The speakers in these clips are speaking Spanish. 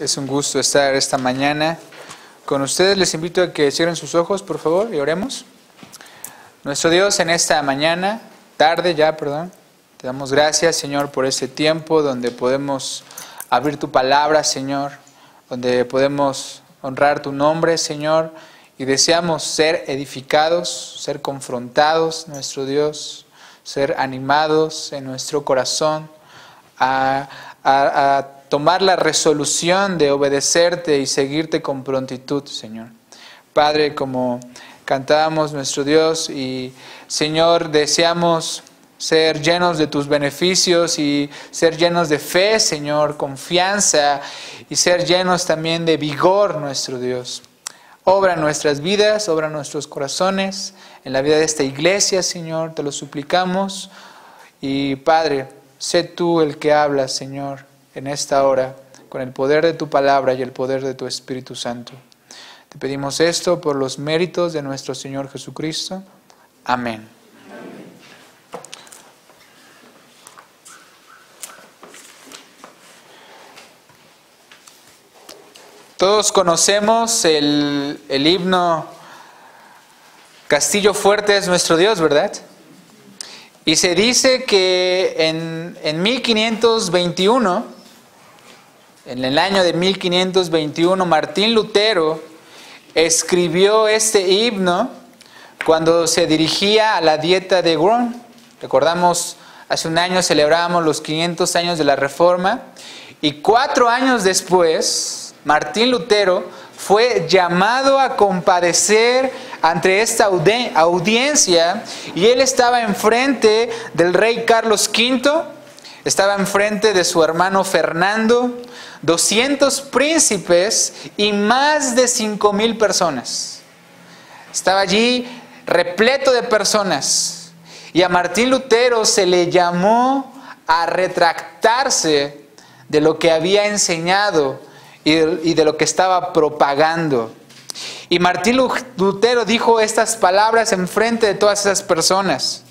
Es un gusto estar esta mañana con ustedes. Les invito a que cierren sus ojos, por favor, y oremos. Nuestro Dios, en esta mañana, te damos gracias, Señor, por este tiempo donde podemos abrir tu palabra, Señor, donde podemos honrar tu nombre, Señor, y deseamos ser edificados, ser confrontados, nuestro Dios, ser animados en nuestro corazón a tomar la resolución de obedecerte y seguirte con prontitud, Señor. Padre, como cantábamos, nuestro Dios, y Señor, deseamos ser llenos de tus beneficios y ser llenos de fe, Señor, confianza, y ser llenos también de vigor, nuestro Dios. Obra en nuestras vidas, obra en nuestros corazones, en la vida de esta iglesia, Señor, te lo suplicamos. Y Padre, sé tú el que hablas, Señor, en esta hora, con el poder de tu palabra y el poder de tu Espíritu Santo. Te pedimos esto por los méritos de nuestro Señor Jesucristo. Amén. Todos conocemos el himno Castillo fuerte es nuestro Dios, ¿verdad? Y se dice que en 1521, en el año de 1521, Martín Lutero escribió este himno cuando se dirigía a la Dieta de Worms. Recordamos, hace un año celebrábamos los 500 años de la Reforma, y 4 años después, Martín Lutero fue llamado a comparecer ante esta audiencia, y él estaba enfrente del rey Carlos V, estaba enfrente de su hermano Fernando, 200 príncipes y más de 5,000 personas. Estaba allí repleto de personas, y a Martín Lutero se le llamó a retractarse de lo que había enseñado y de lo que estaba propagando. Y Martín Lutero dijo estas palabras en frente de todas esas personas: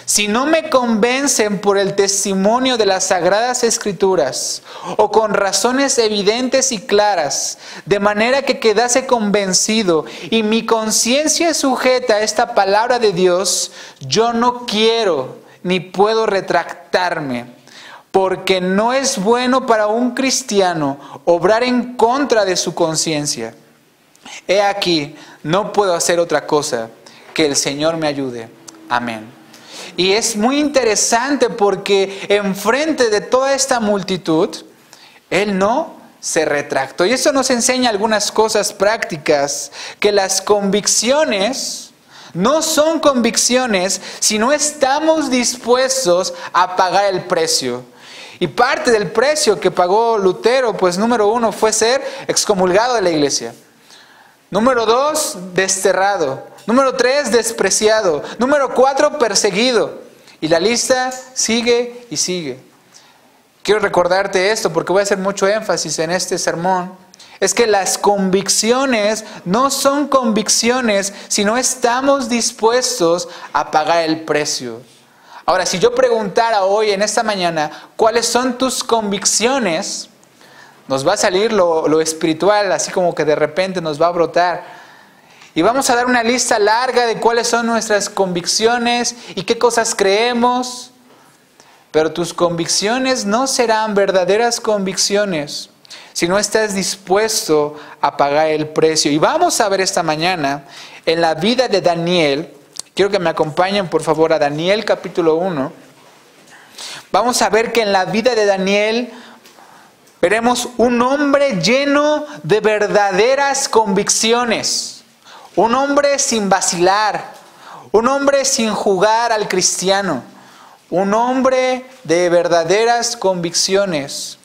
si no me convencen por el testimonio de las Sagradas Escrituras o con razones evidentes y claras, de manera que quedase convencido y mi conciencia es sujeta a esta palabra de Dios, yo no quiero ni puedo retractarme. Porque no es bueno para un cristiano obrar en contra de su conciencia. He aquí, no puedo hacer otra cosa, que el Señor me ayude. Amén. Y es muy interesante porque enfrente de toda esta multitud, Él no se retractó. Y eso nos enseña algunas cosas prácticas, que las convicciones no son convicciones si no estamos dispuestos a pagar el precio. Y parte del precio que pagó Lutero, pues número 1 fue ser excomulgado de la iglesia. Número 2, desterrado. Número 3, despreciado. Número 4, perseguido. Y la lista sigue y sigue. Quiero recordarte esto porque voy a hacer mucho énfasis en este sermón. Es que las convicciones no son convicciones si no estamos dispuestos a pagar el precio. Ahora, si yo preguntara hoy, en esta mañana, ¿cuáles son tus convicciones? Nos va a salir lo espiritual, así como que de repente nos va a brotar. Y vamos a dar una lista larga de cuáles son nuestras convicciones y qué cosas creemos. Pero tus convicciones no serán verdaderas convicciones si no estás dispuesto a pagar el precio. Y vamos a ver esta mañana en la vida de Daniel. Quiero que me acompañen, por favor, a Daniel capítulo 1. Vamos a ver que en la vida de Daniel veremos un hombre lleno de verdaderas convicciones. Un hombre sin vacilar. Un hombre sin jugar al cristiano. Un hombre de verdaderas convicciones,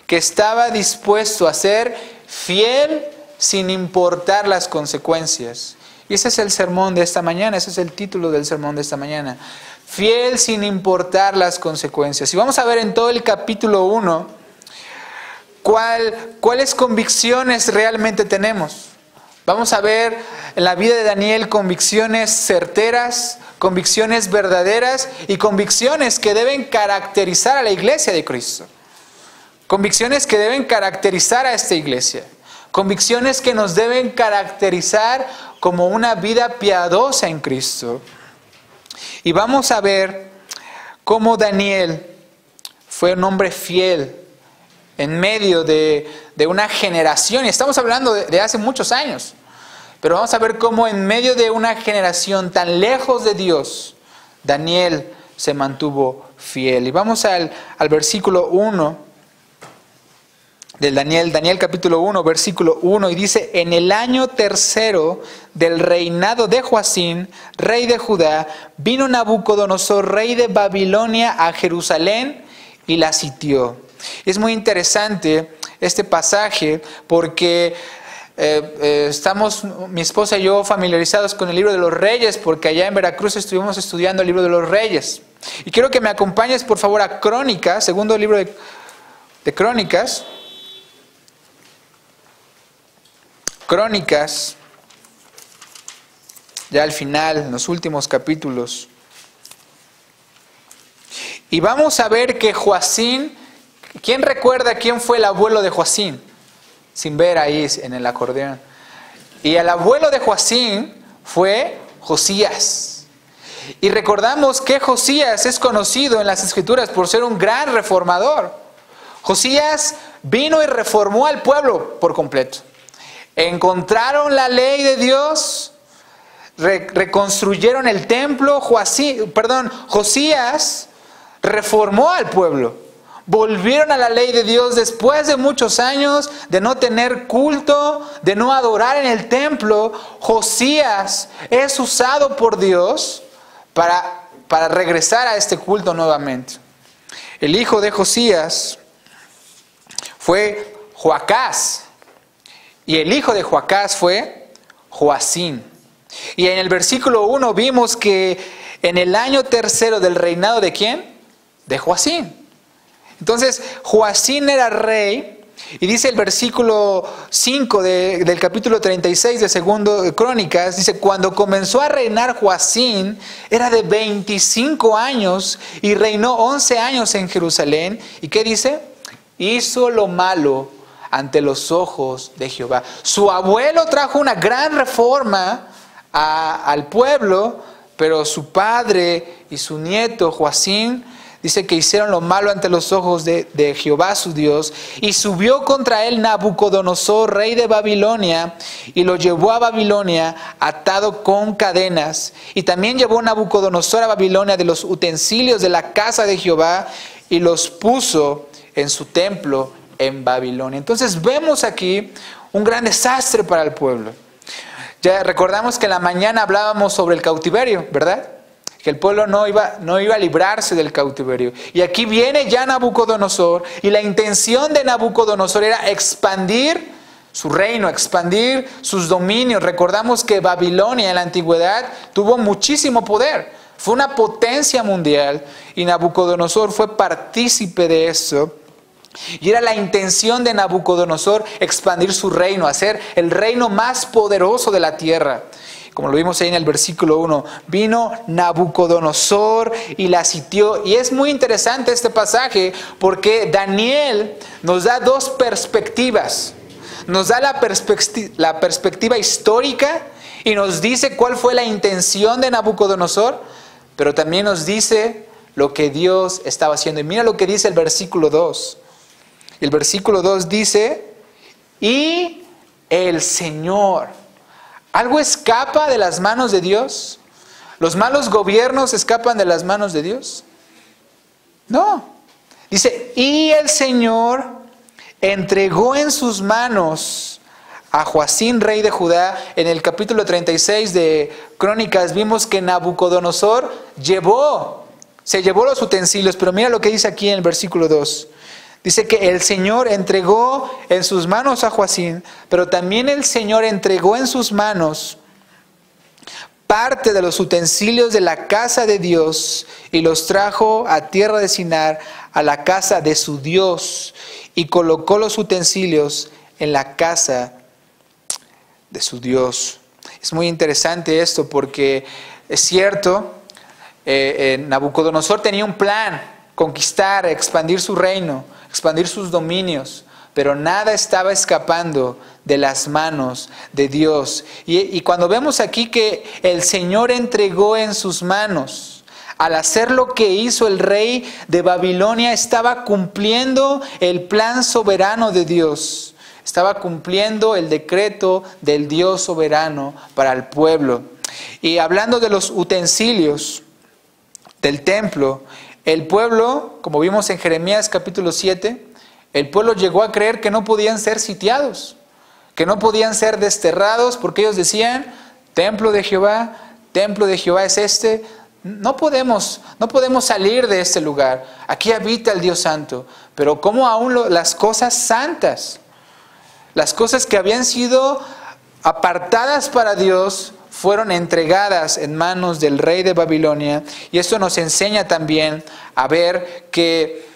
que estaba dispuesto a ser fiel sin importar las consecuencias. Y ese es el sermón de esta mañana, ese es el título del sermón de esta mañana. Fiel sin importar las consecuencias. Y vamos a ver en todo el capítulo 1 cuáles convicciones realmente tenemos. Vamos a ver en la vida de Daniel convicciones certeras, convicciones verdaderas y convicciones que deben caracterizar a la iglesia de Cristo. Convicciones que deben caracterizar a esta iglesia. Convicciones que nos deben caracterizar como una vida piadosa en Cristo. Y vamos a ver cómo Daniel fue un hombre fiel en medio de una generación. Y estamos hablando de hace muchos años. Pero vamos a ver cómo en medio de una generación tan lejos de Dios, Daniel se mantuvo fiel. Y vamos al versículo 1 del Daniel capítulo 1, versículo 1, y dice: en el año tercero del reinado de Joacín, rey de Judá, vino Nabucodonosor, rey de Babilonia, a Jerusalén y la sitió. Es muy interesante este pasaje porque estamos, mi esposa y yo, familiarizados con el libro de los Reyes, porque allá en Veracruz estuvimos estudiando el libro de los Reyes. Y quiero que me acompañes por favor a Crónicas, segundo libro de Crónicas. Crónicas, ya al final, en los últimos capítulos. Y vamos a ver que Joacín, ¿quién recuerda quién fue el abuelo de Joacín? Sin ver ahí en el acordeón. Y el abuelo de Joacín fue Josías. Y recordamos que Josías es conocido en las Escrituras por ser un gran reformador. Josías vino y reformó al pueblo por completo. Encontraron la ley de Dios, reconstruyeron el templo. Josías reformó al pueblo. Volvieron a la ley de Dios después de muchos años de no tener culto, de no adorar en el templo. Josías es usado por Dios para regresar a este culto nuevamente. El hijo de Josías fue Joacás. Y el hijo de Joacás fue Joacín. Y en el versículo 1 vimos que en el año tercero del reinado ¿de quién? De Joacín. Entonces Joacín era rey. Y dice el versículo 5 del capítulo 36 de segundo de Crónicas, dice: cuando comenzó a reinar Joacín, era de 25 años y reinó 11 años en Jerusalén. ¿Y qué dice? Hizo lo malo ante los ojos de Jehová. Su abuelo trajo una gran reforma al pueblo, pero su padre y su nieto Joacín dice que hicieron lo malo ante los ojos de Jehová su Dios, y subió contra él Nabucodonosor, rey de Babilonia, y lo llevó a Babilonia atado con cadenas. Y también llevó Nabucodonosor a Babilonia de los utensilios de la casa de Jehová y los puso en su templo en Babilonia. Entonces vemos aquí un gran desastre para el pueblo. Ya recordamos que en la mañana hablábamos sobre el cautiverio, ¿verdad? Que el pueblo no iba a librarse del cautiverio. Y aquí viene ya Nabucodonosor, y la intención de Nabucodonosor era expandir su reino, expandir sus dominios. Recordamos que Babilonia en la antigüedad tuvo muchísimo poder. Fue una potencia mundial y Nabucodonosor fue partícipe de eso. Y era la intención de Nabucodonosor expandir su reino, hacer el reino más poderoso de la tierra. Como lo vimos ahí en el versículo 1, vino Nabucodonosor y la sitió. Y es muy interesante este pasaje porque Daniel nos da dos perspectivas. Nos da la perspectiva histórica y nos dice cuál fue la intención de Nabucodonosor, pero también nos dice lo que Dios estaba haciendo. Y mira lo que dice el versículo 2. El versículo 2 dice: y el Señor. ¿Algo escapa de las manos de Dios? ¿Los malos gobiernos escapan de las manos de Dios? No. Dice: y el Señor entregó en sus manos a Joacín, rey de Judá. En el capítulo 36 de Crónicas vimos que Nabucodonosor se llevó los utensilios, pero mira lo que dice aquí en el versículo 2. Dice que el Señor entregó en sus manos a Joacín, pero también el Señor entregó en sus manos parte de los utensilios de la casa de Dios y los trajo a tierra de Sinar, a la casa de su Dios, y colocó los utensilios en la casa de su Dios. Es muy interesante esto porque es cierto, Nabucodonosor tenía un plan: conquistar, expandir su reino. expandir sus dominios, pero nada estaba escapando de las manos de Dios. Y cuando vemos aquí que el Señor entregó en sus manos, al hacer lo que hizo el rey de Babilonia, estaba cumpliendo el plan soberano de Dios. Estaba cumpliendo el decreto del Dios soberano para el pueblo. Y hablando de los utensilios del templo, el pueblo, como vimos en Jeremías capítulo 7, el pueblo llegó a creer que no podían ser sitiados, que no podían ser desterrados, porque ellos decían, templo de Jehová es este. No podemos salir de este lugar. Aquí habita el Dios Santo. Pero ¿cómo aún las cosas santas, las cosas que habían sido apartadas para Dios, fueron entregadas en manos del rey de Babilonia? Y esto nos enseña también a ver que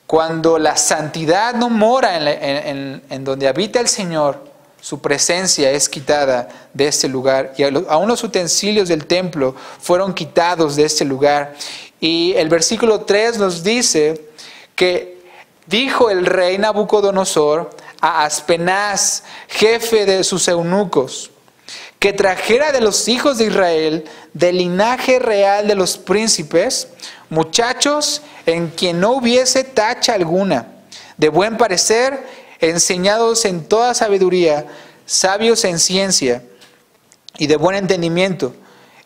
cuando la santidad no mora en donde habita el Señor, su presencia es quitada de este lugar. Y aún los utensilios del templo fueron quitados de este lugar. Y el versículo 3 nos dice que dijo el rey Nabucodonosor a Aspenaz, jefe de sus eunucos, que trajera de los hijos de Israel, del linaje real de los príncipes, muchachos en quien no hubiese tacha alguna, de buen parecer, enseñados en toda sabiduría, sabios en ciencia y de buen entendimiento,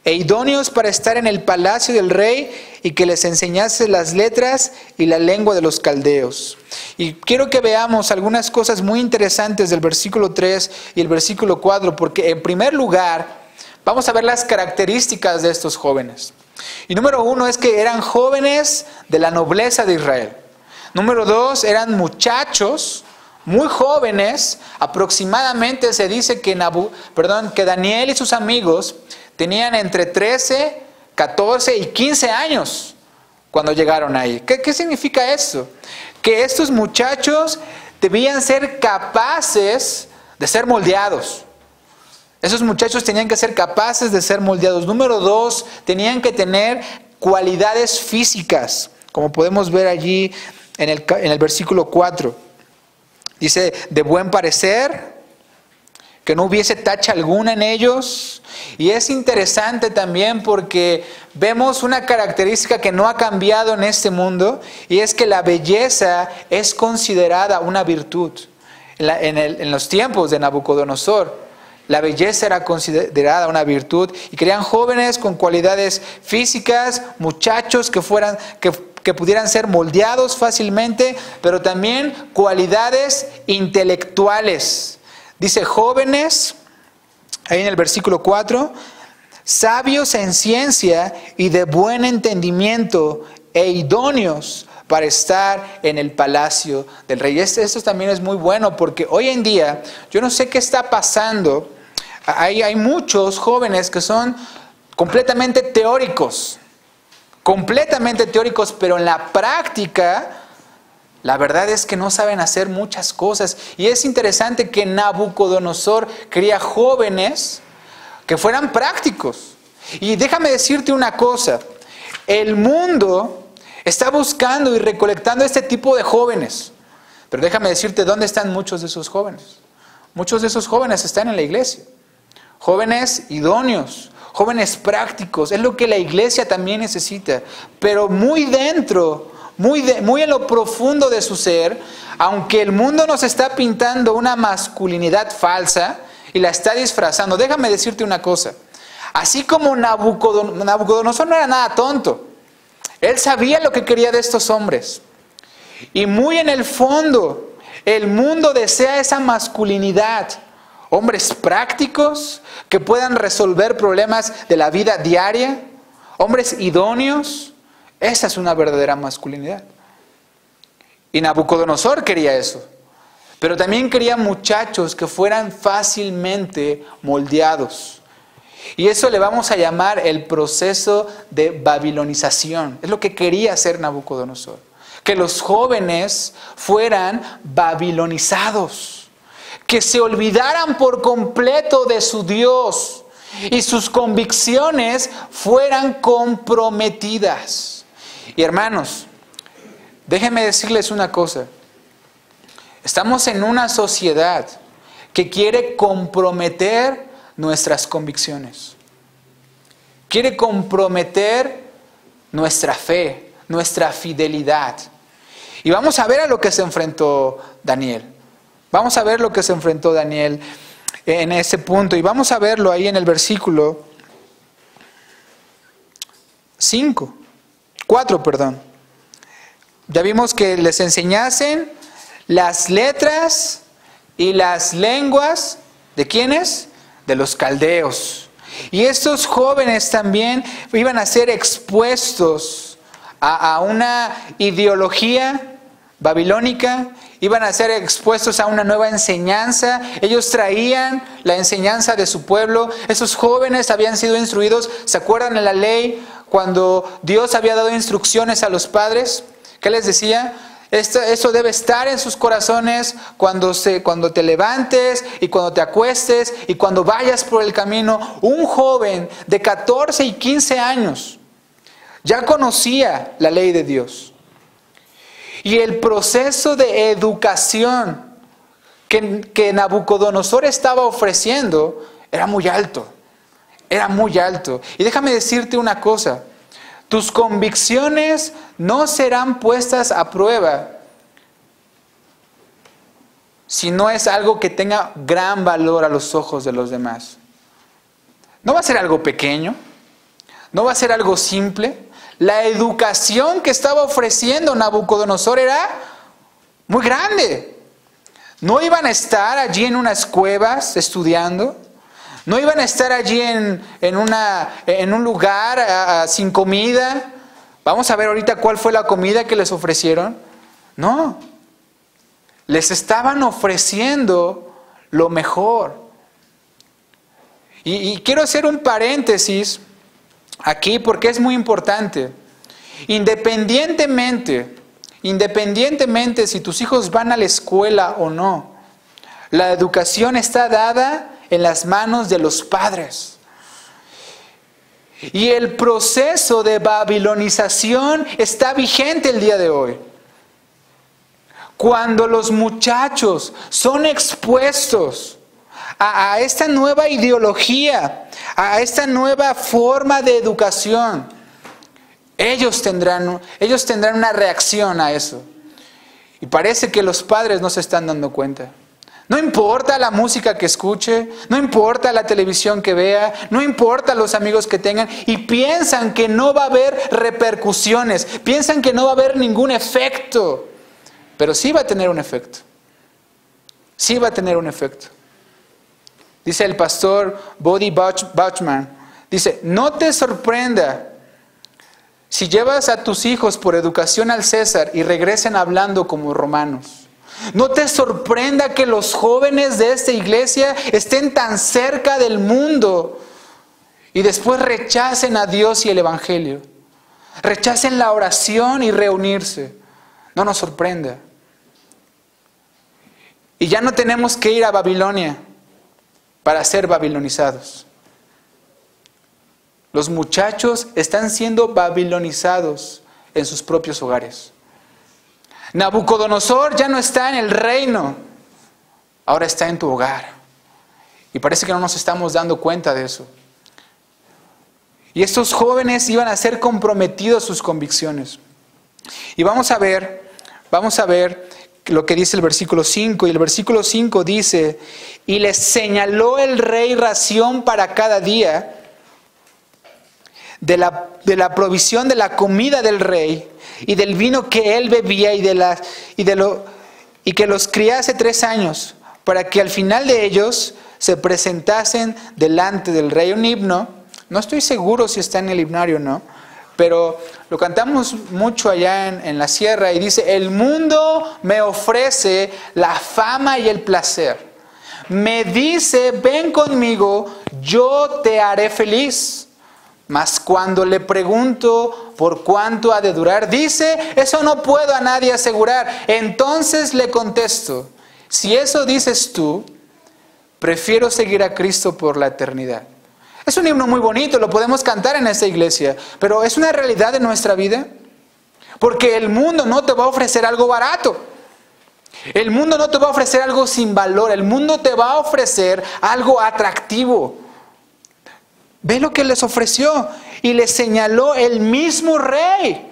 e idóneos para estar en el palacio del rey, y que les enseñase las letras y la lengua de los caldeos. Y quiero que veamos algunas cosas muy interesantes del versículo 3 y el versículo 4, porque en primer lugar vamos a ver las características de estos jóvenes. Y número 1 es que eran jóvenes de la nobleza de Israel. Número 2, eran muchachos muy jóvenes. Aproximadamente se dice que Daniel y sus amigos tenían entre 13, 14 y 15 años cuando llegaron ahí. ¿Qué significa eso? Que estos muchachos debían ser capaces de ser moldeados. Esos muchachos tenían que ser capaces de ser moldeados. Número 2, tenían que tener cualidades físicas, como podemos ver allí en el versículo 4. Dice, de buen parecer, que no hubiese tacha alguna en ellos. Y es interesante también porque vemos una característica que no ha cambiado en este mundo, y es que la belleza es considerada una virtud. En los tiempos de Nabucodonosor, la belleza era considerada una virtud, y querían jóvenes con cualidades físicas, muchachos que pudieran ser moldeados fácilmente, pero también cualidades intelectuales. Dice jóvenes, ahí en el versículo 4, sabios en ciencia y de buen entendimiento, e idóneos para estar en el palacio del rey. Esto también es muy bueno, porque hoy en día, yo no sé qué está pasando, hay muchos jóvenes que son completamente teóricos, pero en la práctica, la verdad es que no saben hacer muchas cosas. Y es interesante que Nabucodonosor quería jóvenes que fueran prácticos. Y déjame decirte una cosa, el mundo está buscando y recolectando este tipo de jóvenes. Pero déjame decirte dónde están muchos de esos jóvenes. Muchos de esos jóvenes están en la iglesia. Jóvenes idóneos, jóvenes prácticos. Es lo que la iglesia también necesita. Pero muy dentro, muy en lo profundo de su ser, aunque el mundo nos está pintando una masculinidad falsa y la está disfrazando, déjame decirte una cosa. Así como Nabucodonosor no era nada tonto. Él sabía lo que quería de estos hombres. Y muy en el fondo, el mundo desea esa masculinidad. Hombres prácticos que puedan resolver problemas de la vida diaria. Hombres idóneos. Esa es una verdadera masculinidad. Y Nabucodonosor quería eso. Pero también quería muchachos que fueran fácilmente moldeados. Y eso le vamos a llamar el proceso de babilonización. Es lo que quería hacer Nabucodonosor. Que los jóvenes fueran babilonizados. Que se olvidaran por completo de su Dios. Y sus convicciones fueran comprometidas. Y hermanos, déjenme decirles una cosa. Estamos en una sociedad que quiere comprometer nuestras convicciones. Quiere comprometer nuestra fe, nuestra fidelidad. Y vamos a ver a lo que se enfrentó Daniel. Vamos a ver lo que se enfrentó Daniel en ese punto. Y vamos a verlo ahí en el versículo 4. Ya vimos que les enseñasen las letras y las lenguas, ¿de quiénes? De los caldeos. Y estos jóvenes también iban a ser expuestos a una ideología babilónica, iban a ser expuestos a una nueva enseñanza. Ellos traían la enseñanza de su pueblo. Esos jóvenes habían sido instruidos. ¿Se acuerdan de la ley cuando Dios había dado instrucciones a los padres? ¿Qué les decía? Esto debe estar en sus corazones cuando te levantes y cuando te acuestes y cuando vayas por el camino. Un joven de 14 y 15 años ya conocía la ley de Dios. Y el proceso de educación que Nabucodonosor estaba ofreciendo era muy alto. Era muy alto. Y déjame decirte una cosa. Tus convicciones no serán puestas a prueba si no es algo que tenga gran valor a los ojos de los demás. No va a ser algo pequeño, no va a ser algo simple. La educación que estaba ofreciendo Nabucodonosor era muy grande. No iban a estar allí en unas cuevas estudiando. No iban a estar allí en un lugar sin comida. Vamos a ver ahorita cuál fue la comida que les ofrecieron. No. Les estaban ofreciendo lo mejor. Y quiero hacer un paréntesis aquí porque es muy importante. Independientemente si tus hijos van a la escuela o no, la educación está dada en las manos de los padres. Y el proceso de babilonización está vigente el día de hoy. Cuando los muchachos son expuestos a esta nueva ideología, a esta nueva forma de educación, ellos tendrán una reacción a eso. Y parece que los padres no se están dando cuenta. No importa la música que escuche, no importa la televisión que vea, no importa los amigos que tengan, y piensan que no va a haber repercusiones, piensan que no va a haber ningún efecto, pero sí va a tener un efecto. Sí va a tener un efecto. Dice el pastor Bodhi Bachman, dice, no te sorprenda si llevas a tus hijos por educación al César y regresen hablando como romanos. No te sorprenda que los jóvenes de esta iglesia estén tan cerca del mundo y después rechacen a Dios y el Evangelio. Rechacen la oración y reunirse. No nos sorprenda. Y ya no tenemos que ir a Babilonia para ser babilonizados. Los muchachos están siendo babilonizados en sus propios hogares. Nabucodonosor ya no está en el reino, ahora está en tu hogar. Y parece que no nos estamos dando cuenta de eso. Y estos jóvenes iban a ser comprometidos sus convicciones. Y vamos a ver lo que dice el versículo 5. Y el versículo 5 dice, y les señaló el rey ración para cada día de la provisión de la comida del rey y del vino que él bebía y que los criase 3 años, para que al final de ellos se presentasen delante del rey. Un himno, no estoy seguro si está en el himnario o no, pero lo cantamos mucho allá en la sierra y dice, el mundo me ofrece la fama y el placer. Me dice, ven conmigo, yo te haré feliz. Mas cuando le pregunto por cuánto ha de durar, dice, eso no puedo a nadie asegurar. Entonces le contesto, si eso dices tú, prefiero seguir a Cristo por la eternidad. Es un himno muy bonito, lo podemos cantar en esta iglesia, pero ¿es una realidad de nuestra vida? Porque el mundo no te va a ofrecer algo barato. El mundo no te va a ofrecer algo sin valor. El mundo te va a ofrecer algo atractivo. Ve lo que les ofreció. Y les señaló el mismo rey.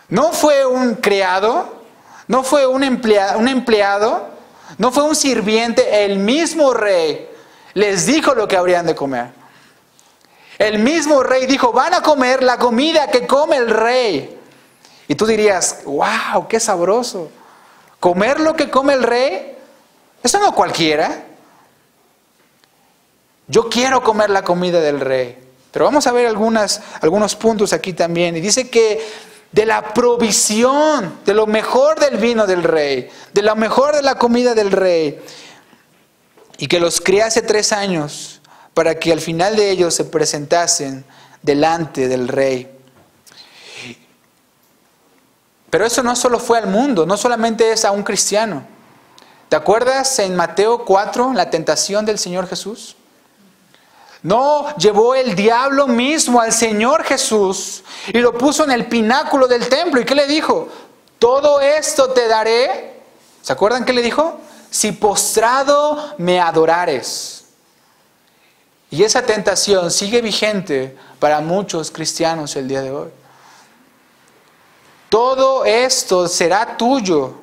No fue un criado. No fue un empleado. No fue un sirviente. El mismo rey les dijo lo que habrían de comer. El mismo rey dijo, van a comer la comida que come el rey. Y tú dirías, wow, qué sabroso. ¿Comer lo que come el rey? Eso no cualquiera. Yo quiero comer la comida del rey. Pero vamos a ver algunos puntos aquí también. Y dice que de la provisión, de lo mejor del vino del rey, de lo mejor de la comida del rey, y que los criase 3 años para que al final de ellos se presentasen delante del rey. Pero eso no solo fue al mundo, no solamente es a un cristiano. ¿Te acuerdas en Mateo 4, la tentación del Señor Jesús? No, llevó el diablo mismo al Señor Jesús y lo puso en el pináculo del templo. ¿Y qué le dijo? Todo esto te daré. ¿Se acuerdan qué le dijo? Si postrado me adorares. Y esa tentación sigue vigente para muchos cristianos el día de hoy. Todo esto será tuyo.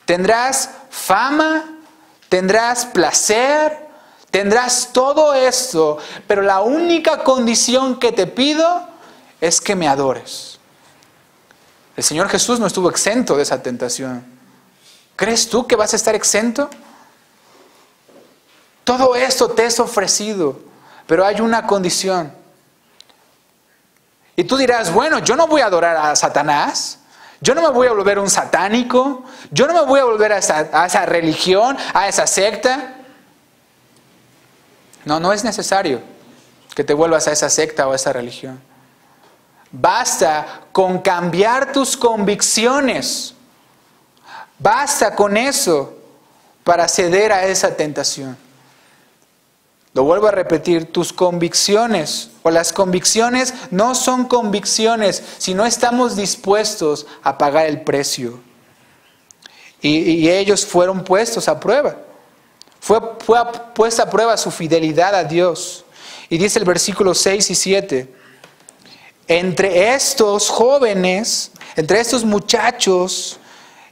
Tendrás fama, tendrás placer, tendrás todo esto, pero la única condición que te pido es que me adores. El Señor Jesús no estuvo exento de esa tentación. ¿Crees tú que vas a estar exento? Todo esto te es ofrecido, pero hay una condición. Y tú dirás, bueno, yo no voy a adorar a Satanás, yo no me voy a volver un satánico, yo no me voy a volver a esa religión, a esa secta. No, no es necesario que te vuelvas a esa secta o a esa religión. Basta con cambiar tus convicciones. Basta con eso para ceder a esa tentación. Lo vuelvo a repetir, tus convicciones o las convicciones no son convicciones si no estamos dispuestos a pagar el precio. Y ellos fueron puestos a prueba. Fue puesta a prueba su fidelidad a Dios. Y dice el versículo 6 y 7, entre estos jóvenes, entre estos muchachos,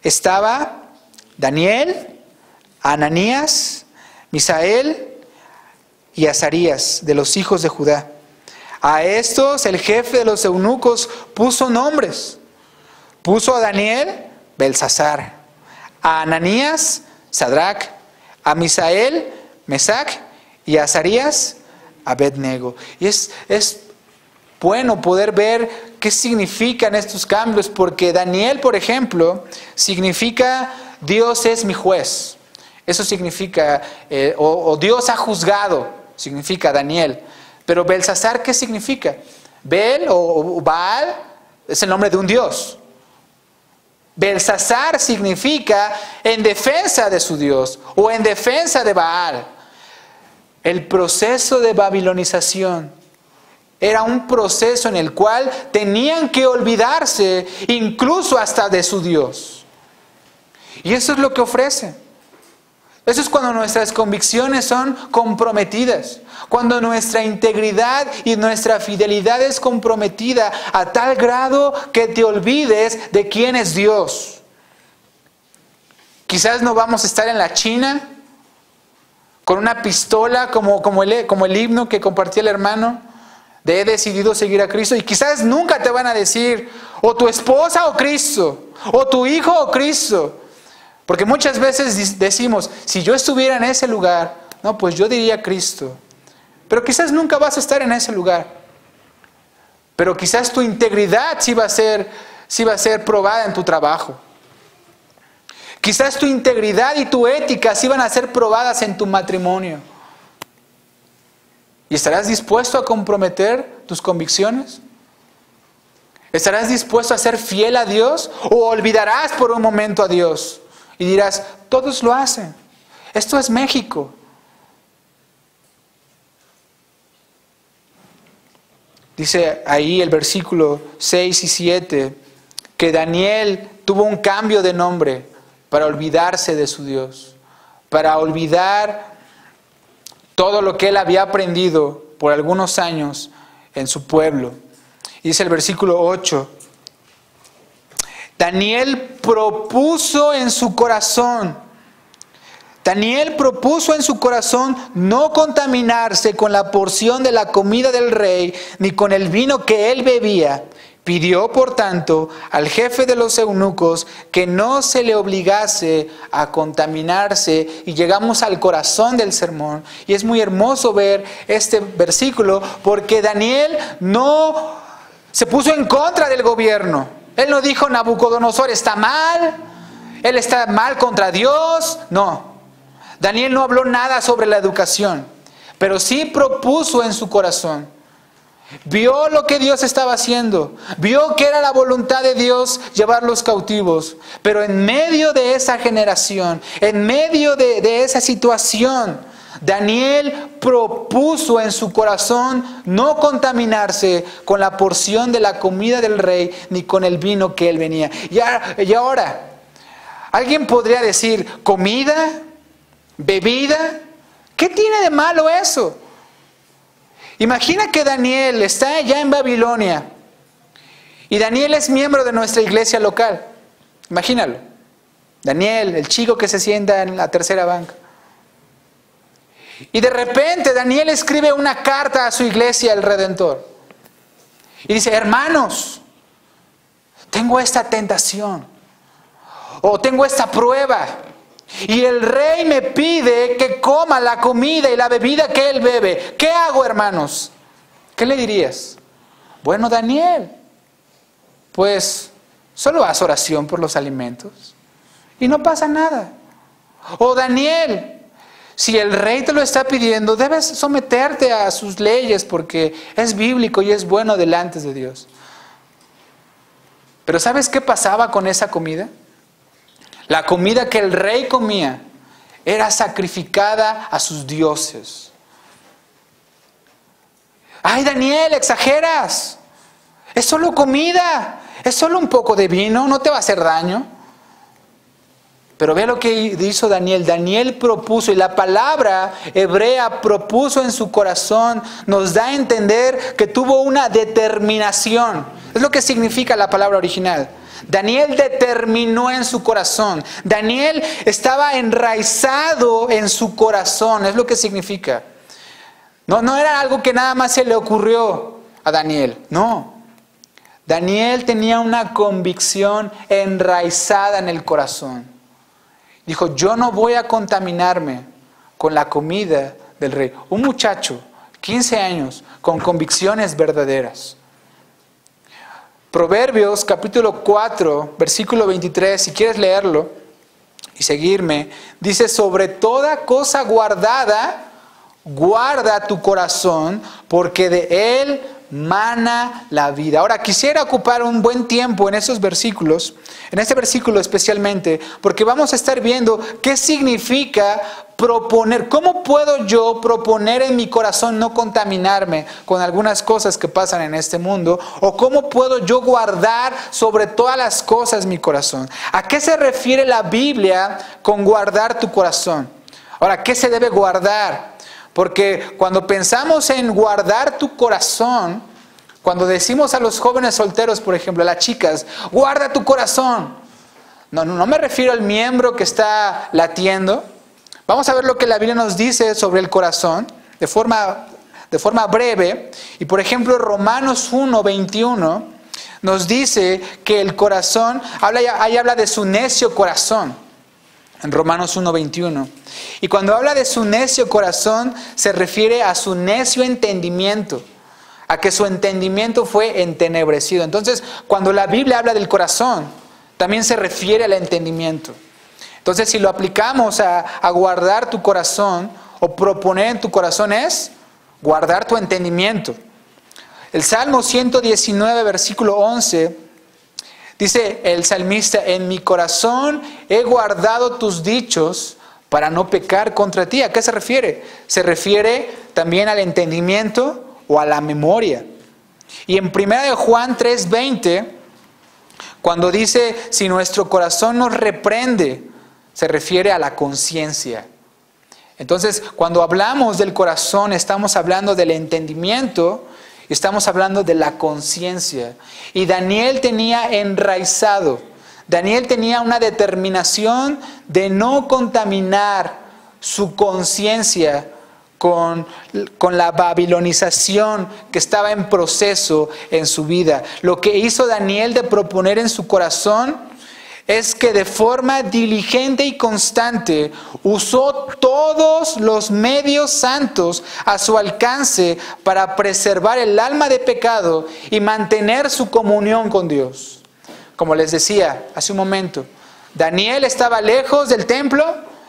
estaba Daniel, Ananías, Misael y Azarías, de los hijos de Judá. A estos el jefe de los eunucos puso nombres. Puso a Daniel, Belsasar, a Ananías, Sadrac, a Misael, Mesac, y a Azarías, Abednego. Y es bueno poder ver qué significan estos cambios, porque Daniel, por ejemplo, significa Dios es mi juez. Eso significa, o Dios ha juzgado, significa Daniel. Pero Belsasar, ¿qué significa? Bel o Baal es el nombre de un dios. Belsasar significa en defensa de su Dios o en defensa de Baal. El proceso de babilonización era un proceso en el cual tenían que olvidarse incluso hasta de su Dios. Y eso es lo que ofrece. Eso es cuando nuestras convicciones son comprometidas. Cuando nuestra integridad y nuestra fidelidad es comprometida a tal grado que te olvides de quién es Dios. Quizás no vamos a estar en la China con una pistola como el himno que compartía el hermano de he decidido seguir a Cristo. Y quizás nunca te van a decir o tu esposa o Cristo, o tu hijo o Cristo. Porque muchas veces decimos, si yo estuviera en ese lugar, no, pues yo diría Cristo. Pero quizás nunca vas a estar en ese lugar. Pero quizás tu integridad sí va a ser probada en tu trabajo. Quizás tu integridad y tu ética sí van a ser probadas en tu matrimonio. ¿Y estarás dispuesto a comprometer tus convicciones? ¿Estarás dispuesto a ser fiel a Dios? ¿O olvidarás por un momento a Dios? Y dirás, todos lo hacen. Esto es México. Dice ahí el versículo 6 y 7 que Daniel tuvo un cambio de nombre. para olvidarse de su Dios, para olvidar todo lo que él había aprendido por algunos años en su pueblo. Dice el versículo 8, Daniel propuso en su corazón no contaminarse con la porción de la comida del rey, ni con el vino que él bebía. Pidió, por tanto, al jefe de los eunucos que no se le obligase a contaminarse. Y llegamos al corazón del sermón. Y es muy hermoso ver este versículo, porque Daniel no se puso en contra del gobierno. Él no dijo, Nabucodonosor está mal, él está mal contra Dios. No, Daniel no habló nada sobre la educación, pero sí propuso en su corazón. Vio lo que Dios estaba haciendo, vio que era la voluntad de Dios llevarlos cautivos, pero en medio de esa generación, en medio de esa situación, Daniel propuso en su corazón no contaminarse con la porción de la comida del rey, ni con el vino que él venía. Y ahora, alguien podría decir, ¿comida? ¿Bebida? ¿Qué tiene de malo eso? Imagina que Daniel está allá en Babilonia y Daniel es miembro de nuestra iglesia local. Imagínalo. Daniel, el chico que se sienta en la tercera banca. Y de repente Daniel escribe una carta a su iglesia, el Redentor. Y dice, hermanos, tengo esta tentación. O tengo esta prueba. Y el rey me pide que coma la comida y la bebida que él bebe. ¿Qué hago, hermanos? ¿Qué le dirías? Bueno, Daniel, pues solo haz oración por los alimentos y no pasa nada. O Daniel, si el rey te lo está pidiendo, debes someterte a sus leyes porque es bíblico y es bueno delante de Dios. Pero ¿sabes qué pasaba con esa comida? La comida que el rey comía era sacrificada a sus dioses. Ay, Daniel, exageras. Es solo comida. Es solo un poco de vino. No te va a hacer daño. Pero ve lo que hizo Daniel. Daniel propuso, y la palabra hebrea propuso en su corazón, nos da a entender que tuvo una determinación. Es lo que significa la palabra original. Daniel determinó en su corazón. Daniel estaba enraizado en su corazón. Es lo que significa. No era algo que nada más se le ocurrió a Daniel. No. Daniel tenía una convicción enraizada en el corazón. Dijo, yo no voy a contaminarme con la comida del rey. Un muchacho, 15 años, con convicciones verdaderas. Proverbios capítulo 4, versículo 23, si quieres leerlo y seguirme, dice, sobre toda cosa guardada, guarda tu corazón, porque de él mana la vida. Ahora, quisiera ocupar un buen tiempo en esos versículos, en este versículo especialmente, porque vamos a estar viendo qué significa proponer. ¿Cómo puedo yo proponer en mi corazón no contaminarme con algunas cosas que pasan en este mundo? ¿O cómo puedo yo guardar sobre todas las cosas mi corazón? ¿A qué se refiere la Biblia con guardar tu corazón? Ahora, ¿qué se debe guardar? Porque cuando pensamos en guardar tu corazón, cuando decimos a los jóvenes solteros, por ejemplo, a las chicas, guarda tu corazón. No me refiero al miembro que está latiendo. Vamos a ver lo que la Biblia nos dice sobre el corazón de forma breve. Y por ejemplo, Romanos 1, 21 nos dice que el corazón, ahí habla de su necio corazón. En Romanos 1, 21. Y cuando habla de su necio corazón, se refiere a su necio entendimiento, a que su entendimiento fue entenebrecido. Entonces, cuando la Biblia habla del corazón, también se refiere al entendimiento. Entonces, si lo aplicamos a guardar tu corazón, o proponer en tu corazón, es guardar tu entendimiento. El Salmo 119, versículo 11, dice el salmista, en mi corazón he guardado tus dichos para no pecar contra ti. ¿A qué se refiere? Se refiere también al entendimiento o a la memoria. Y en 1 Juan 3:20, cuando dice, si nuestro corazón nos reprende, se refiere a la conciencia. Entonces, cuando hablamos del corazón, estamos hablando del entendimiento, estamos hablando de la conciencia. Y Daniel tenía enraizado, Daniel tenía una determinación de no contaminar su conciencia con la babilonización que estaba en proceso en su vida. Lo que hizo Daniel de proponer en su corazón es que de forma diligente y constante usó todos los medios santos a su alcance para preservar el alma de pecado y mantener su comunión con Dios. Como les decía hace un momento, Daniel estaba lejos del templo.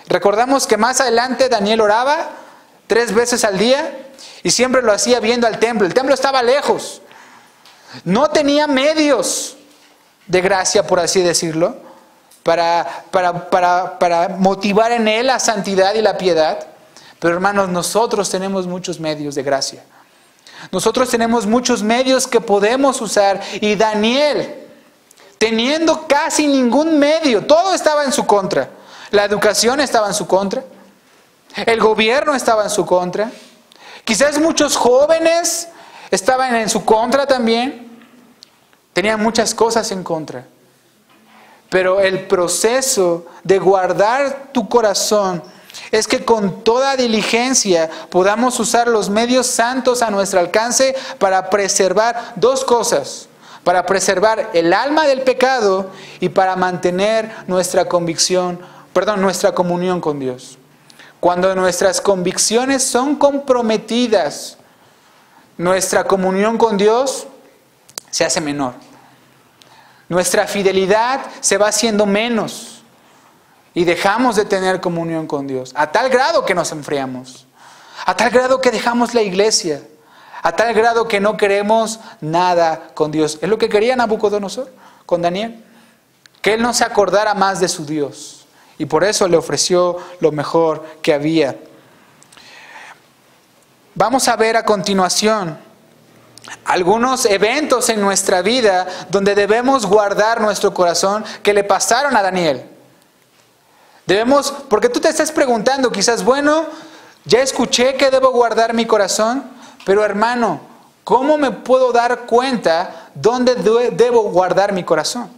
Recordamos que más adelante Daniel oraba 3 veces al día y siempre lo hacía viendo al templo. El templo estaba lejos. No tenía medios de gracia, por así decirlo, para motivar en él la santidad y la piedad. Pero hermanos, nosotros tenemos muchos medios de gracia. Nosotros tenemos muchos medios que podemos usar. Y Daniel, teniendo casi ningún medio, todo estaba en su contra. La educación estaba en su contra. El gobierno estaba en su contra. Quizás muchos jóvenes estaban en su contra también. Tenían muchas cosas en contra. Pero el proceso de guardar tu corazón es que con toda diligencia podamos usar los medios santos a nuestro alcance para preservar 2 cosas. Para preservar el alma del pecado y para mantener nuestra comunión con Dios. Cuando nuestras convicciones son comprometidas, nuestra comunión con Dios se hace menor. Nuestra fidelidad se va haciendo menos y dejamos de tener comunión con Dios. A tal grado que nos enfriamos, a tal grado que dejamos la iglesia, a tal grado que no queremos nada con Dios. Es lo que quería Nabucodonosor con Daniel, que él no se acordara más de su Dios. Y por eso le ofreció lo mejor que había. Vamos a ver a continuación algunos eventos en nuestra vida donde debemos guardar nuestro corazón que le pasaron a Daniel. Porque tú te estás preguntando quizás, bueno, ya escuché que debo guardar mi corazón, pero hermano, ¿cómo me puedo dar cuenta dónde debo guardar mi corazón?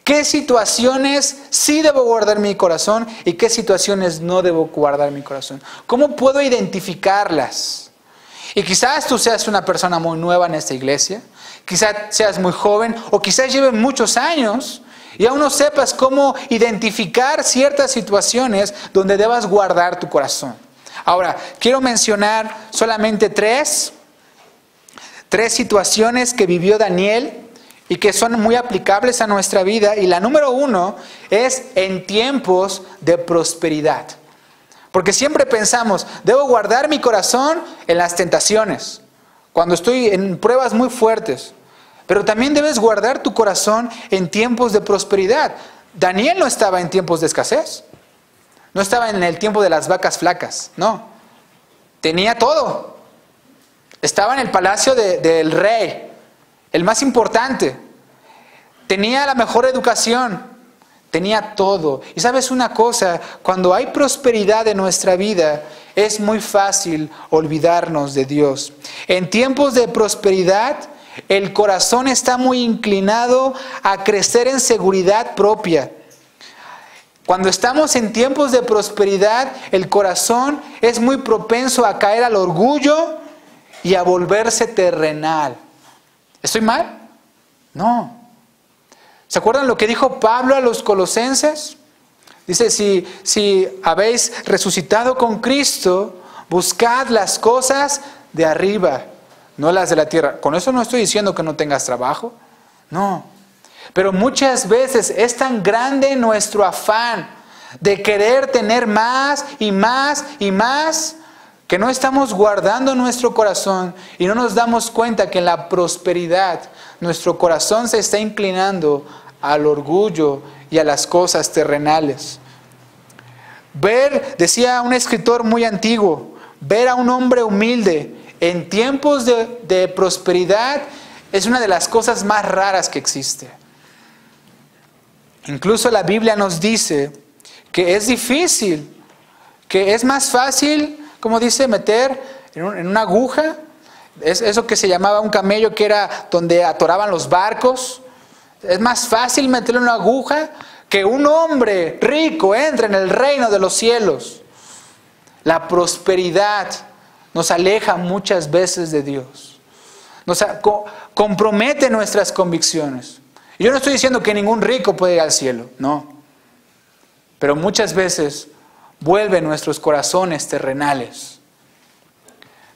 ¿Qué situaciones sí debo guardar mi corazón y qué situaciones no debo guardar mi corazón? ¿Cómo puedo identificarlas? Y quizás tú seas una persona muy nueva en esta iglesia, quizás seas muy joven o quizás lleves muchos años y aún no sepas cómo identificar ciertas situaciones donde debas guardar tu corazón. Ahora, quiero mencionar solamente tres situaciones que vivió Daniel y que son muy aplicables a nuestra vida. Y la número 1 es en tiempos de prosperidad. Porque siempre pensamos, debo guardar mi corazón en las tentaciones, cuando estoy en pruebas muy fuertes. Pero también debes guardar tu corazón en tiempos de prosperidad. Daniel no estaba en tiempos de escasez. No estaba en el tiempo de las vacas flacas, no. Tenía todo. Estaba en el palacio del rey, el más importante. Tenía la mejor educación. Tenía todo. Y sabes una cosa, cuando hay prosperidad en nuestra vida, es muy fácil olvidarnos de Dios. En tiempos de prosperidad, el corazón está muy inclinado a crecer en seguridad propia. Cuando estamos en tiempos de prosperidad, el corazón es muy propenso a caer al orgullo y a volverse terrenal. ¿Estoy mal? No. ¿Se acuerdan lo que dijo Pablo a los colosenses? Dice, si habéis resucitado con Cristo, buscad las cosas de arriba, no las de la tierra. Con eso no estoy diciendo que no tengas trabajo. No. Pero muchas veces es tan grande nuestro afán de querer tener más y más y más, que no estamos guardando nuestro corazón y no nos damos cuenta que en la prosperidad nuestro corazón se está inclinando al orgullo y a las cosas terrenales. Decía un escritor muy antiguo, ver a un hombre humilde en tiempos de prosperidad es una de las cosas más raras que existe. Incluso la Biblia nos dice que es difícil, que es más fácil, como dice, meter en una aguja. Es eso que se llamaba un camello, que era donde atoraban los barcos. Es más fácil meterlo en una aguja que un hombre rico entre en el reino de los cielos. La prosperidad nos aleja muchas veces de Dios. Nos compromete nuestras convicciones. Y yo no estoy diciendo que ningún rico puede ir al cielo, no. Pero muchas veces vuelve nuestros corazones terrenales.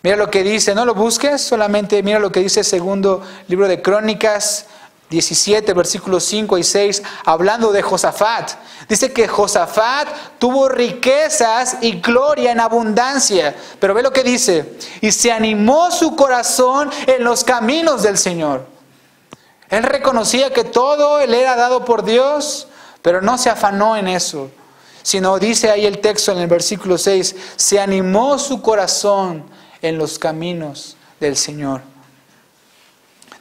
Mira lo que dice, no lo busques, solamente mira lo que dice el segundo libro de Crónicas 17, versículos 5 y 6, hablando de Josafat. Dice que Josafat tuvo riquezas y gloria en abundancia. Pero ve lo que dice, y se animó su corazón en los caminos del Señor. Él reconocía que todo le era dado por Dios, pero no se afanó en eso. Sino dice ahí el texto en el versículo 6, se animó su corazón en los caminos del Señor.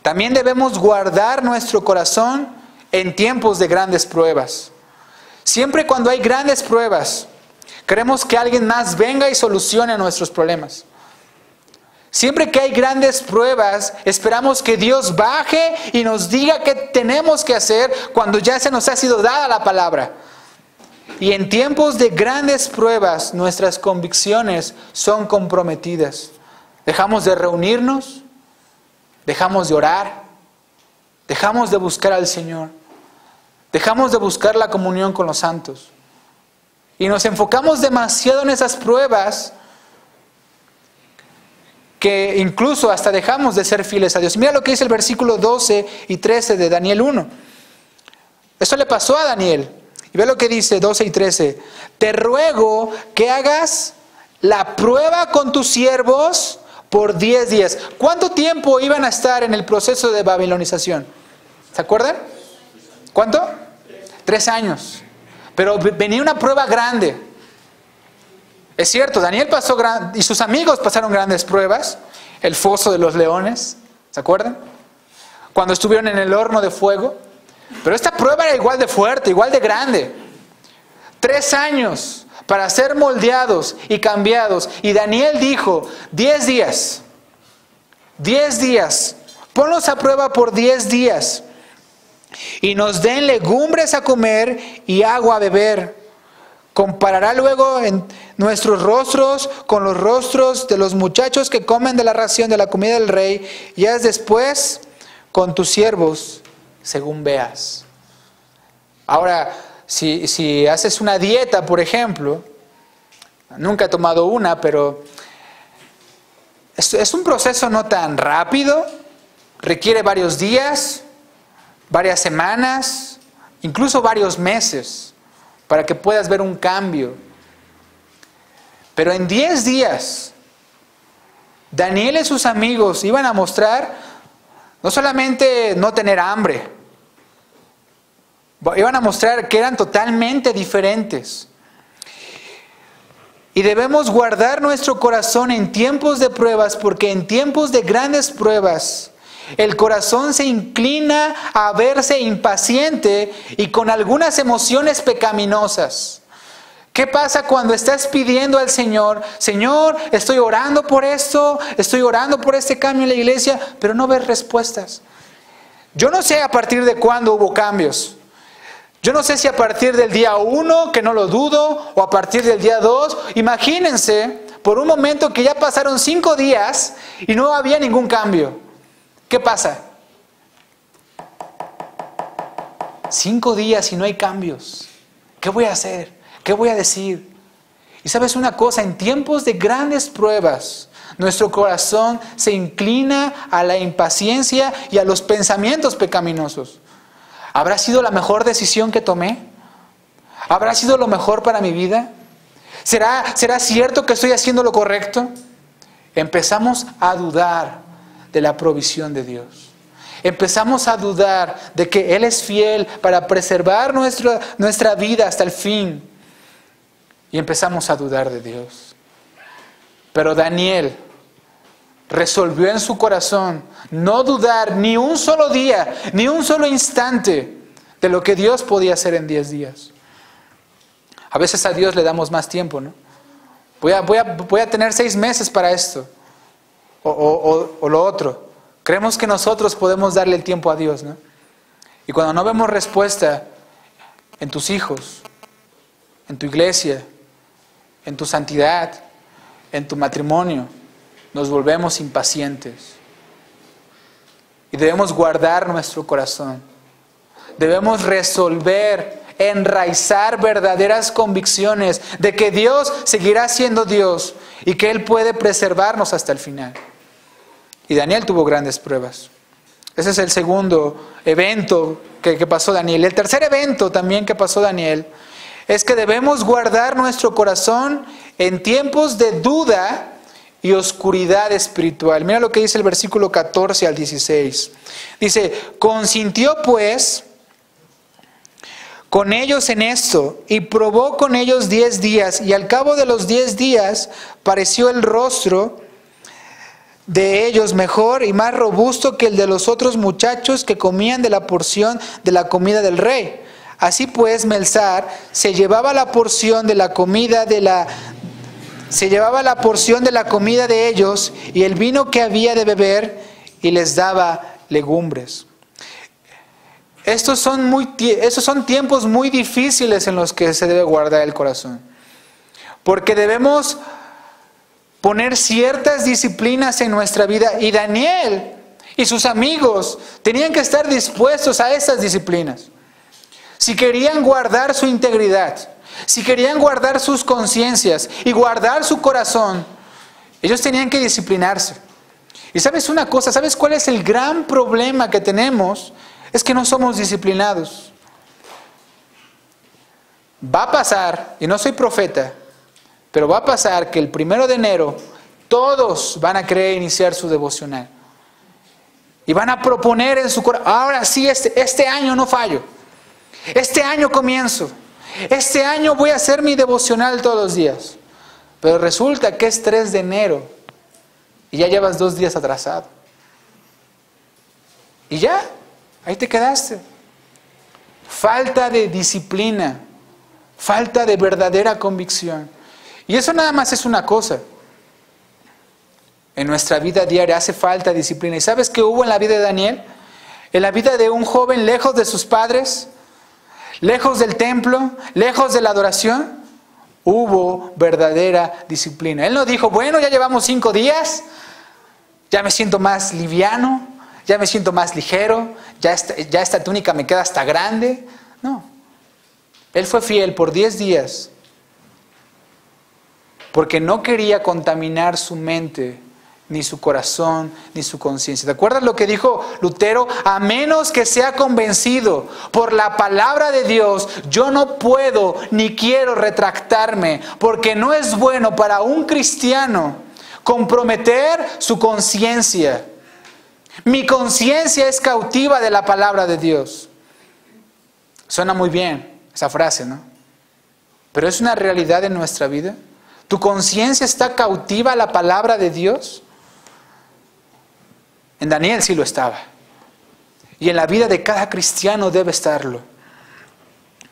También debemos guardar nuestro corazón en tiempos de grandes pruebas. Siempre cuando hay grandes pruebas, queremos que alguien más venga y solucione nuestros problemas. Siempre que hay grandes pruebas, esperamos que Dios baje y nos diga qué tenemos que hacer cuando ya se nos ha sido dada la palabra. Y en tiempos de grandes pruebas, nuestras convicciones son comprometidas. Dejamos de reunirnos, dejamos de orar, dejamos de buscar al Señor, dejamos de buscar la comunión con los santos. Y nos enfocamos demasiado en esas pruebas que incluso hasta dejamos de ser fieles a Dios. Mira lo que dice el versículo 12 y 13 de Daniel 1. Esto le pasó a Daniel. Y ve lo que dice 12 y 13. Te ruego que hagas la prueba con tus siervos por 10 días. ¿Cuánto tiempo iban a estar en el proceso de babilonización? ¿Se acuerdan? ¿Cuánto? 3 años. Pero venía una prueba grande. Es cierto, Daniel pasó y sus amigos pasaron grandes pruebas. El foso de los leones, ¿se acuerdan? Cuando estuvieron en el horno de fuego. Pero esta prueba era igual de fuerte, igual de grande. 3 años para ser moldeados y cambiados. Y Daniel dijo, 10 días. 10 días. Ponlos a prueba por 10 días. Y nos den legumbres a comer y agua a beber. Comparará luego en nuestros rostros con los rostros de los muchachos que comen de la ración de la comida del rey. Y haz después con tus siervos según veas. Ahora, si haces una dieta, por ejemplo, nunca he tomado una, pero es un proceso no tan rápido, requiere varios días, varias semanas, incluso varios meses, para que puedas ver un cambio. Pero en 10 días, Daniel y sus amigos iban a mostrar no solamente no tener hambre, iban a mostrar que eran totalmente diferentes. Y debemos guardar nuestro corazón en tiempos de pruebas, porque en tiempos de grandes pruebas, el corazón se inclina a verse impaciente y con algunas emociones pecaminosas. ¿Qué pasa cuando estás pidiendo al Señor, Señor, estoy orando por esto, estoy orando por este cambio en la iglesia, pero no ves respuestas? Yo no sé a partir de cuándo hubo cambios. Yo no sé si a partir del día 1, que no lo dudo, o a partir del día 2. Imagínense por un momento que ya pasaron 5 días y no había ningún cambio. ¿Qué pasa? 5 días y no hay cambios. ¿Qué voy a hacer? ¿Qué voy a decir? Y sabes una cosa, en tiempos de grandes pruebas, nuestro corazón se inclina a la impaciencia y a los pensamientos pecaminosos. ¿Habrá sido la mejor decisión que tomé? ¿Habrá sido lo mejor para mi vida? ¿Será cierto que estoy haciendo lo correcto? Empezamos a dudar de la provisión de Dios. Empezamos a dudar de que Él es fiel para preservar nuestra vida hasta el fin. Y empezamos a dudar de Dios. Pero Daniel resolvió en su corazón no dudar ni un solo día, ni un solo instante de lo que Dios podía hacer en 10 días. A veces a Dios le damos más tiempo, ¿no? Voy a tener 6 meses para esto. O lo otro. Creemos que nosotros podemos darle el tiempo a Dios, ¿no? Y cuando no vemos respuesta en tus hijos, en tu iglesia, en tu santidad, en tu matrimonio, nos volvemos impacientes. Y debemos guardar nuestro corazón. Debemos resolver, enraizar verdaderas convicciones de que Dios seguirá siendo Dios y que Él puede preservarnos hasta el final. Y Daniel tuvo grandes pruebas. Ese es el segundo evento que pasó Daniel. El tercer evento también que pasó Daniel es que debemos guardar nuestro corazón en tiempos de duda y oscuridad espiritual. Mira lo que dice el versículo 14 al 16. Dice, consintió pues con ellos en esto, y probó con ellos 10 días, y al cabo de los 10 días pareció el rostro de ellos mejor y más robusto que el de los otros muchachos que comían de la porción de la comida del rey. Así pues, Melzar se llevaba la porción de la comida de ellos y el vino que había de beber, y les daba legumbres. Esos son tiempos muy difíciles en los que se debe guardar el corazón. Porque debemos poner ciertas disciplinas en nuestra vida. Y Daniel y sus amigos tenían que estar dispuestos a esas disciplinas. Si querían guardar su integridad, si querían guardar sus conciencias y guardar su corazón, ellos tenían que disciplinarse. Y ¿sabes una cosa? ¿Sabes cuál es el gran problema que tenemos? Es que no somos disciplinados. Va a pasar, y no soy profeta, pero va a pasar que el 1 de enero todos van a querer iniciar su devocional. Y van a proponer en su corazón, ahora sí, este año no fallo. Este año comienzo. Este año voy a hacer mi devocional todos los días. Pero resulta que es 3 de enero y ya llevas 2 días atrasado. Y ya, ahí te quedaste. Falta de disciplina, falta de verdadera convicción. Y eso nada más es una cosa. En nuestra vida diaria hace falta disciplina. ¿Y sabes qué hubo en la vida de Daniel? En la vida de un joven lejos de sus padres, lejos del templo, lejos de la adoración, hubo verdadera disciplina. Él no dijo, bueno, ya llevamos 5 días, ya me siento más liviano, ya me siento más ligero, ya esta túnica me queda hasta grande. No. Él fue fiel por 10 días porque no quería contaminar su mente, ni su corazón, ni su conciencia. ¿Te acuerdas lo que dijo Lutero? A menos que sea convencido por la palabra de Dios, yo no puedo ni quiero retractarme, porque no es bueno para un cristiano comprometer su conciencia. Mi conciencia es cautiva de la palabra de Dios. Suena muy bien esa frase, ¿no? Pero es una realidad en nuestra vida. ¿Tu conciencia está cautiva a la palabra de Dios? En Daniel sí lo estaba. Y en la vida de cada cristiano debe estarlo.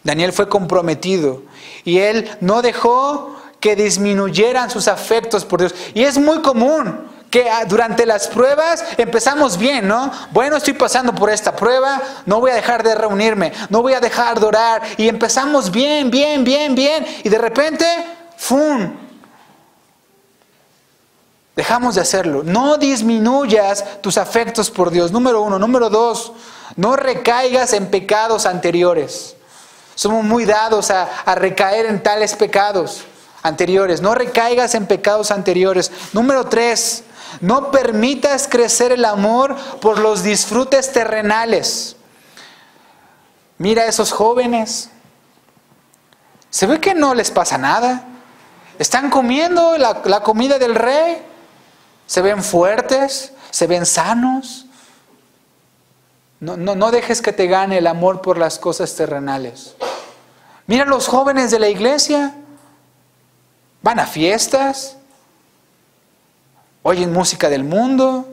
Daniel fue comprometido y él no dejó que disminuyeran sus afectos por Dios. Y es muy común que durante las pruebas empezamos bien, ¿no? Bueno, estoy pasando por esta prueba, no voy a dejar de reunirme, no voy a dejar de orar. Y empezamos bien. Y de repente, ¡fum! Dejamos de hacerlo. No disminuyas tus afectos por Dios. Número 1. Número 2. No recaigas en pecados anteriores. Somos muy dados a recaer en tales pecados anteriores. No recaigas en pecados anteriores. Número 3. No permitas crecer el amor por los disfrutes terrenales. Mira a esos jóvenes. Se ve que no les pasa nada. Están comiendo la comida del rey. Se ven fuertes, se ven sanos. No dejes que te gane el amor por las cosas terrenales. Mira los jóvenes de la iglesia. Van a fiestas. Oyen música del mundo.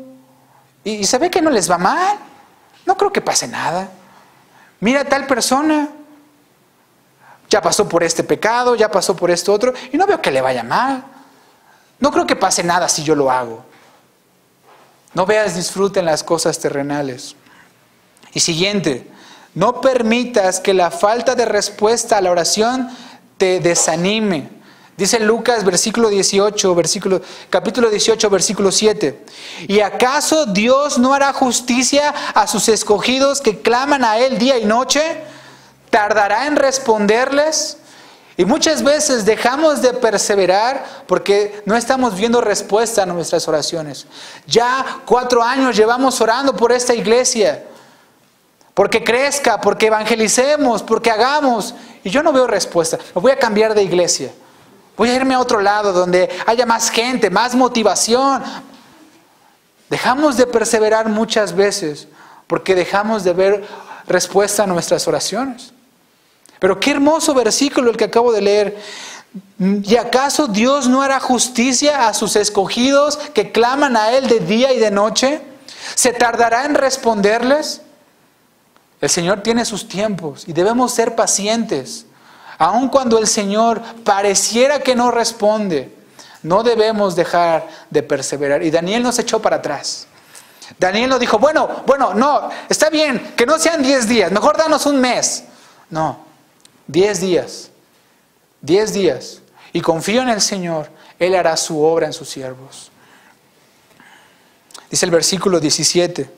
Y se ve que no les va mal. No creo que pase nada. Mira a tal persona. Ya pasó por este pecado, ya pasó por esto otro, y no veo que le vaya mal. No creo que pase nada si yo lo hago. No veas disfrute en las cosas terrenales. Y siguiente, no permitas que la falta de respuesta a la oración te desanime. Dice Lucas capítulo 18, versículo 7. ¿Y acaso Dios no hará justicia a sus escogidos que claman a Él día y noche? ¿Tardará en responderles? Y muchas veces dejamos de perseverar porque no estamos viendo respuesta a nuestras oraciones. Ya 4 años llevamos orando por esta iglesia, porque crezca, porque evangelicemos, porque hagamos, y yo no veo respuesta. Me voy a cambiar de iglesia. Voy a irme a otro lado donde haya más gente, más motivación. Dejamos de perseverar muchas veces porque dejamos de ver respuesta a nuestras oraciones. Pero qué hermoso versículo el que acabo de leer. ¿Y acaso Dios no hará justicia a sus escogidos que claman a Él de día y de noche? ¿Se tardará en responderles? El Señor tiene sus tiempos y debemos ser pacientes. Aun cuando el Señor pareciera que no responde, no debemos dejar de perseverar. Y Daniel nos echó para atrás. Daniel nos dijo, bueno, no, está bien, que no sean 10 días, mejor danos un mes. No, 10 días. 10 días. Y confío en el Señor, Él hará su obra en sus siervos. Dice el versículo 17.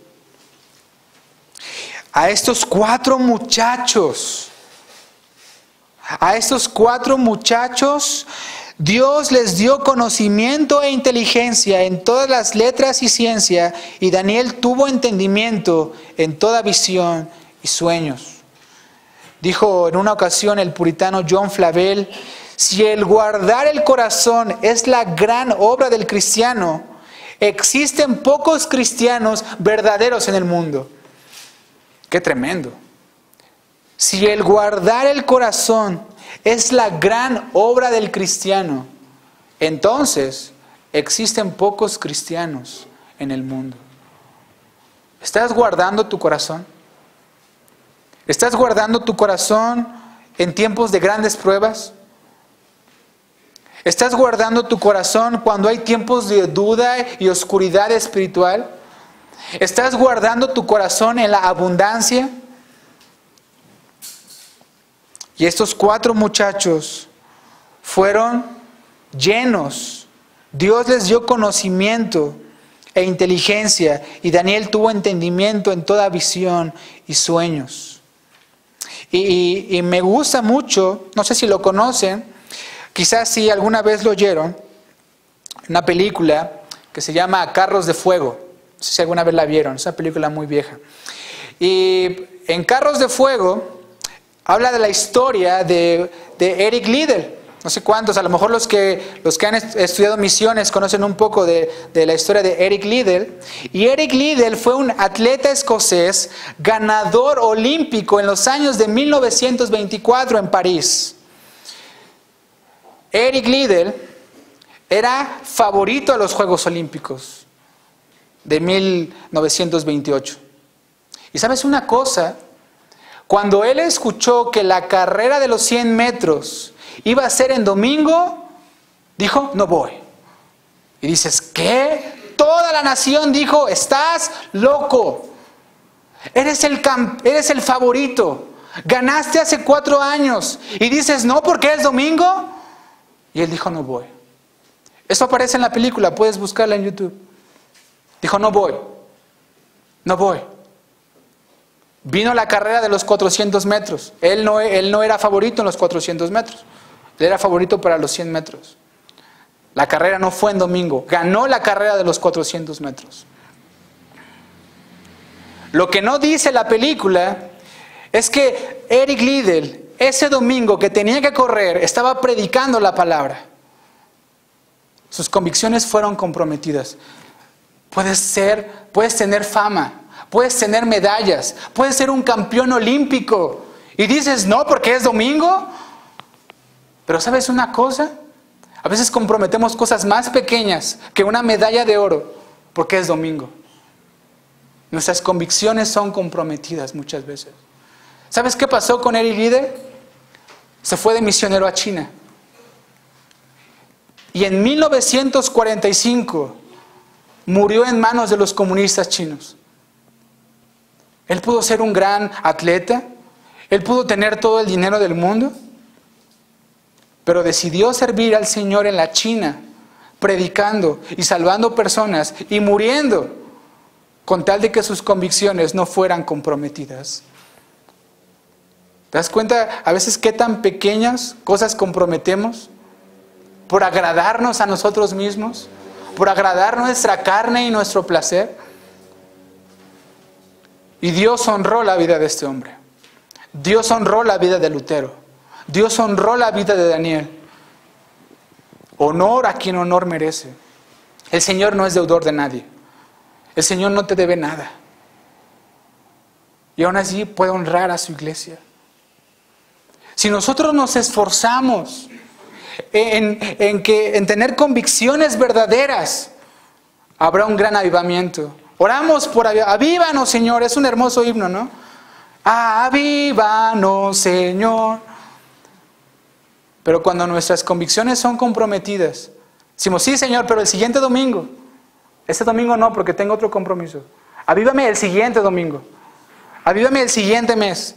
A estos 4 muchachos, Dios les dio conocimiento e inteligencia en todas las letras y ciencia, y Daniel tuvo entendimiento en toda visión y sueños. Dijo en una ocasión el puritano John Flavel, si el guardar el corazón es la gran obra del cristiano, existen pocos cristianos verdaderos en el mundo. ¡Qué tremendo! Si el guardar el corazón es la gran obra del cristiano, entonces existen pocos cristianos en el mundo. ¿Estás guardando tu corazón? ¿Estás guardando tu corazón en tiempos de grandes pruebas? ¿Estás guardando tu corazón cuando hay tiempos de duda y oscuridad espiritual? ¿Estás guardando tu corazón en la abundancia? Y estos 4 muchachos fueron llenos. Dios les dio conocimiento e inteligencia, y Daniel tuvo entendimiento en toda visión y sueños. Y me gusta mucho, no sé si lo conocen, quizás si alguna vez lo oyeron, una película que se llama Carros de Fuego. No sé si alguna vez la vieron, es una película muy vieja. Y en Carros de Fuego habla de la historia de Eric Liddell. No sé cuántos, a lo mejor los que han estudiado misiones conocen un poco de la historia de Eric Liddell. Y Eric Liddell fue un atleta escocés, ganador olímpico en los años de 1924 en París. Eric Liddell era favorito a los Juegos Olímpicos de 1928. Y ¿sabes una cosa? Cuando él escuchó que la carrera de los 100 metros iba a ser en domingo, dijo, no voy. Y dices, ¿qué? Toda la nación dijo, estás loco. Eres el favorito. Ganaste hace 4 años. Y dices, no, porque es domingo. Y él dijo, no voy. Eso aparece en la película, puedes buscarla en YouTube. Dijo, no voy. No voy. Vino la carrera de los 400 metros. Él no era favorito en los 400 metros. Él era favorito para los 100 metros. La carrera no fue en domingo. Ganó la carrera de los 400 metros. Lo que no dice la película es que Eric Liddell, ese domingo que tenía que correr, estaba predicando la palabra. Sus convicciones fueron comprometidas. Puedes tener fama. Puedes tener medallas, puedes ser un campeón olímpico. Y dices, no, porque es domingo. Pero ¿sabes una cosa? A veces comprometemos cosas más pequeñas que una medalla de oro porque es domingo. Nuestras convicciones son comprometidas muchas veces. ¿Sabes qué pasó con Eric Liddell? se fue de misionero a China. Y en 1945 murió en manos de los comunistas chinos. Él pudo ser un gran atleta, él pudo tener todo el dinero del mundo, pero decidió servir al Señor en la China, predicando y salvando personas y muriendo con tal de que sus convicciones no fueran comprometidas. ¿Te das cuenta a veces qué tan pequeñas cosas comprometemos por agradarnos a nosotros mismos, por agradar nuestra carne y nuestro placer? Y Dios honró la vida de este hombre. Dios honró la vida de Lutero. Dios honró la vida de Daniel. Honor a quien honor merece. El Señor no es deudor de nadie. El Señor no te debe nada. Y aún así puede honrar a su iglesia. Si nosotros nos esforzamos en tener convicciones verdaderas, habrá un gran avivamiento. Oramos por avívanos, Señor. Es un hermoso himno, ¿no? Avívanos, Señor. Pero cuando nuestras convicciones son comprometidas, decimos, sí, Señor, pero el siguiente domingo. Este domingo no, porque tengo otro compromiso. Avívame el siguiente domingo. Avívame el siguiente mes.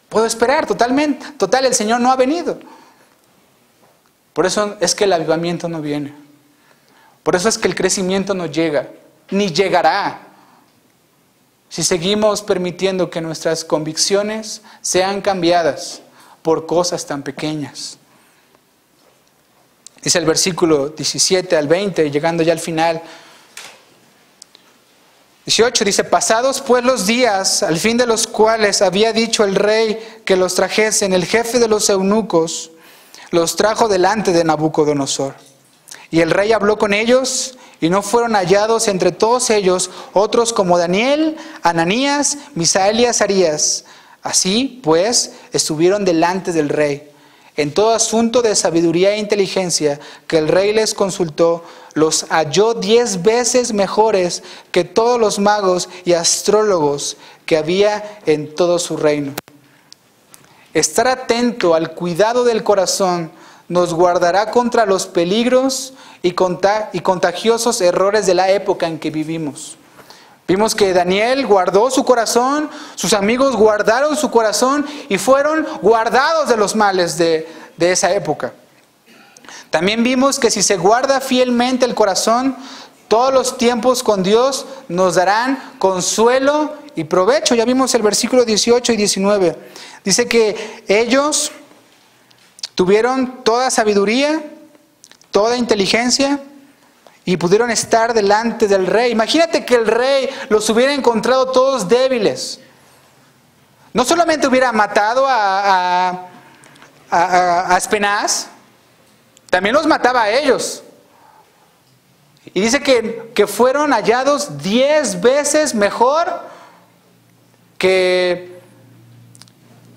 Puedo esperar totalmente. Total, el Señor no ha venido. Por eso es que el avivamiento no viene. Por eso es que el crecimiento no llega, ni llegará, si seguimos permitiendo que nuestras convicciones sean cambiadas por cosas tan pequeñas. Dice el versículo 17 al 20, llegando ya al final. 18 dice, pasados pues los días, al fin de los cuales había dicho el rey que los trajesen, el jefe de los eunucos los trajo delante de Nabucodonosor. Y el rey habló con ellos, y no fueron hallados entre todos ellos otros como Daniel, Ananías, Misael y Azarías. Así pues estuvieron delante del rey. En todo asunto de sabiduría e inteligencia que el rey les consultó, los halló 10 veces mejores que todos los magos y astrólogos que había en todo su reino. Estar atento al cuidado del corazón nos guardará contra los peligros y contagiosos errores de la época en que vivimos. Vimos que Daniel guardó su corazón, sus amigos guardaron su corazón y fueron guardados de los males de esa época. También vimos que si se guarda fielmente el corazón, todos los tiempos con Dios nos darán consuelo y provecho. Ya vimos el versículo 18 y 19. Dice que ellos tuvieron toda sabiduría, toda inteligencia y pudieron estar delante del rey. Imagínate que el rey los hubiera encontrado todos débiles. No solamente hubiera matado a Aspenaz, también los mataba a ellos. Y dice que fueron hallados 10 veces mejor que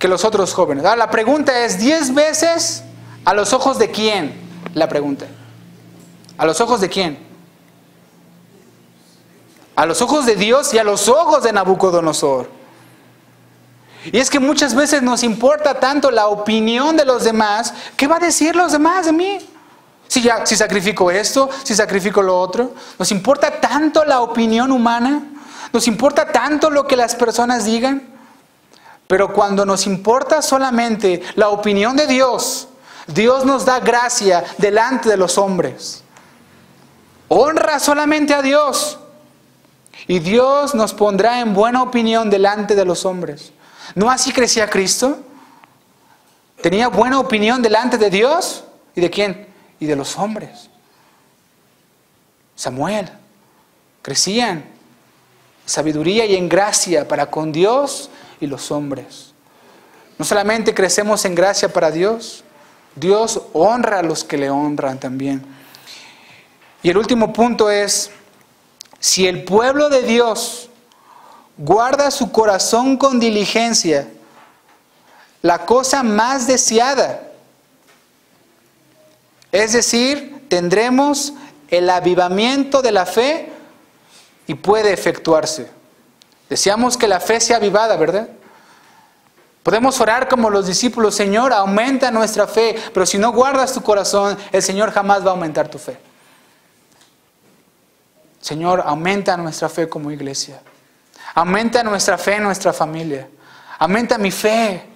los otros jóvenes. Ahora la pregunta es, 10 veces a los ojos de quién, la pregunta. ¿A los ojos de quién? A los ojos de Dios y a los ojos de Nabucodonosor. Y es que muchas veces nos importa tanto la opinión de los demás. ¿Qué va a decir los demás de mí? Si sacrifico esto, si sacrifico lo otro. Nos importa tanto la opinión humana. Nos importa tanto lo que las personas digan. Pero cuando nos importa solamente la opinión de Dios, Dios nos da gracia delante de los hombres. Honra solamente a Dios. Y Dios nos pondrá en buena opinión delante de los hombres. ¿No así crecía Cristo? Tenía buena opinión delante de Dios. ¿Y de quién? Y de los hombres. Samuel. Crecían en sabiduría y en gracia para con Dios y los hombres. No solamente crecemos en gracia para Dios, Dios honra a los que le honran también. Y el último punto es, si el pueblo de Dios guarda su corazón con diligencia, la cosa más deseada, es decir, tendremos el avivamiento de la fe y puede efectuarse. Deseamos que la fe sea avivada, ¿verdad? Podemos orar como los discípulos: Señor, aumenta nuestra fe. Pero si no guardas tu corazón, el Señor jamás va a aumentar tu fe. Señor, aumenta nuestra fe como iglesia. Aumenta nuestra fe en nuestra familia. Aumenta mi fe.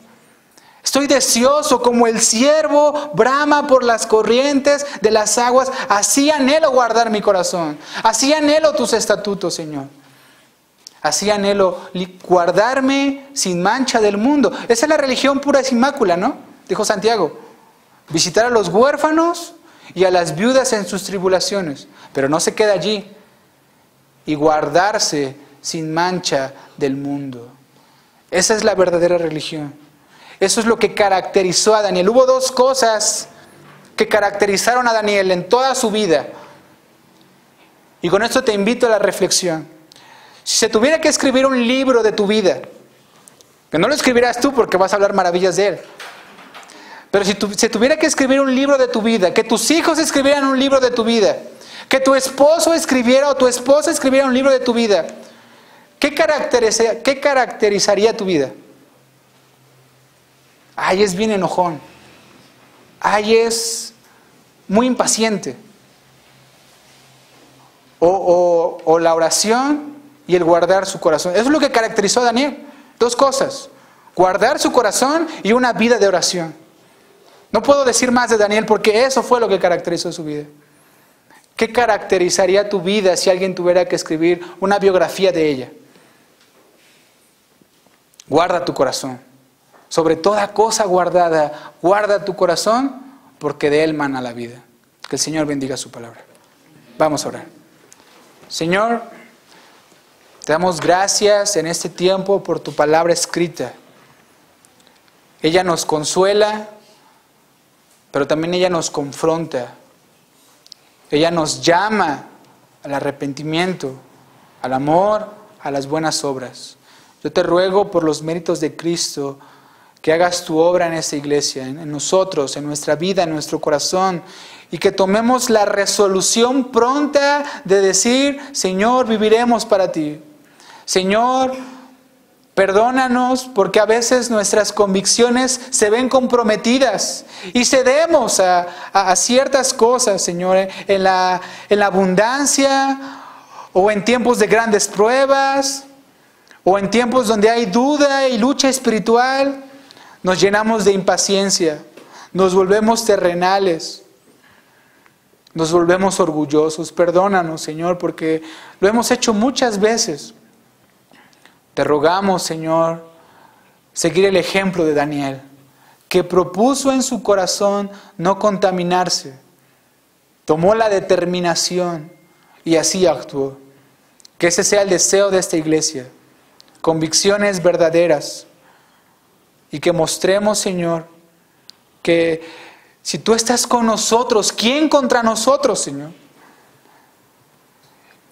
Estoy deseoso como el ciervo brama por las corrientes de las aguas. Así anhelo guardar mi corazón. Así anhelo tus estatutos, Señor. Así anhelo guardarme sin mancha del mundo. Esa es la religión pura y sin mácula, ¿no? Dijo Santiago. Visitar a los huérfanos y a las viudas en sus tribulaciones. Pero no se queda allí. Y guardarse sin mancha del mundo. Esa es la verdadera religión. Eso es lo que caracterizó a Daniel. Hubo dos cosas que caracterizaron a Daniel en toda su vida. Y con esto te invito a la reflexión. Si se tuviera que escribir un libro de tu vida, que no lo escribirás tú porque vas a hablar maravillas de él, pero si se tuviera que escribir un libro de tu vida, que tus hijos escribieran un libro de tu vida, que tu esposo escribiera o tu esposa escribiera un libro de tu vida, ¿qué caracterizaría tu vida? Ay, es bien enojón. Ay, es muy impaciente. O la oración y el guardar su corazón. Eso es lo que caracterizó a Daniel. Dos cosas: guardar su corazón y una vida de oración. No puedo decir más de Daniel porque eso fue lo que caracterizó su vida. ¿Qué caracterizaría tu vida si alguien tuviera que escribir una biografía de ella? Guarda tu corazón. Sobre toda cosa guardada, guarda tu corazón, porque de él mana la vida. Que el Señor bendiga su palabra. Vamos a orar. Señor, te damos gracias en este tiempo por tu palabra escrita. Ella nos consuela, pero también ella nos confronta. Ella nos llama al arrepentimiento, al amor, a las buenas obras. Yo te ruego por los méritos de Cristo que hagas tu obra en esta iglesia, en nosotros, en nuestra vida, en nuestro corazón, y que tomemos la resolución pronta de decir: Señor, viviremos para ti. Señor, perdónanos porque a veces nuestras convicciones se ven comprometidas y cedemos a ciertas cosas, Señor, en la abundancia o en tiempos de grandes pruebas o en tiempos donde hay duda y lucha espiritual. Nos llenamos de impaciencia, nos volvemos terrenales, nos volvemos orgullosos. Perdónanos, Señor, porque lo hemos hecho muchas veces. Te rogamos, Señor, seguir el ejemplo de Daniel, que propuso en su corazón no contaminarse. Tomó la determinación y así actuó. Que ese sea el deseo de esta iglesia. Convicciones verdaderas. Y que mostremos, Señor, que si tú estás con nosotros, ¿quién contra nosotros, Señor?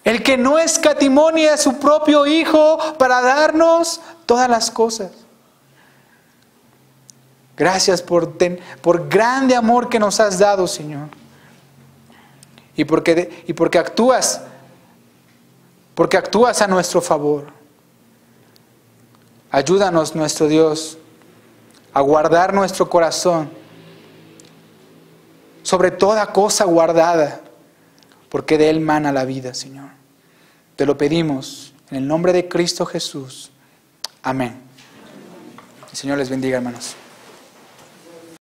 El que no escatimó ni a su propio Hijo para darnos todas las cosas. Gracias por grande amor que nos has dado, Señor. Y porque actúas a nuestro favor. Ayúdanos, nuestro Dios, a guardar nuestro corazón sobre toda cosa guardada, porque de él mana la vida, Señor. Te lo pedimos en el nombre de Cristo Jesús. Amén. El Señor les bendiga, hermanos.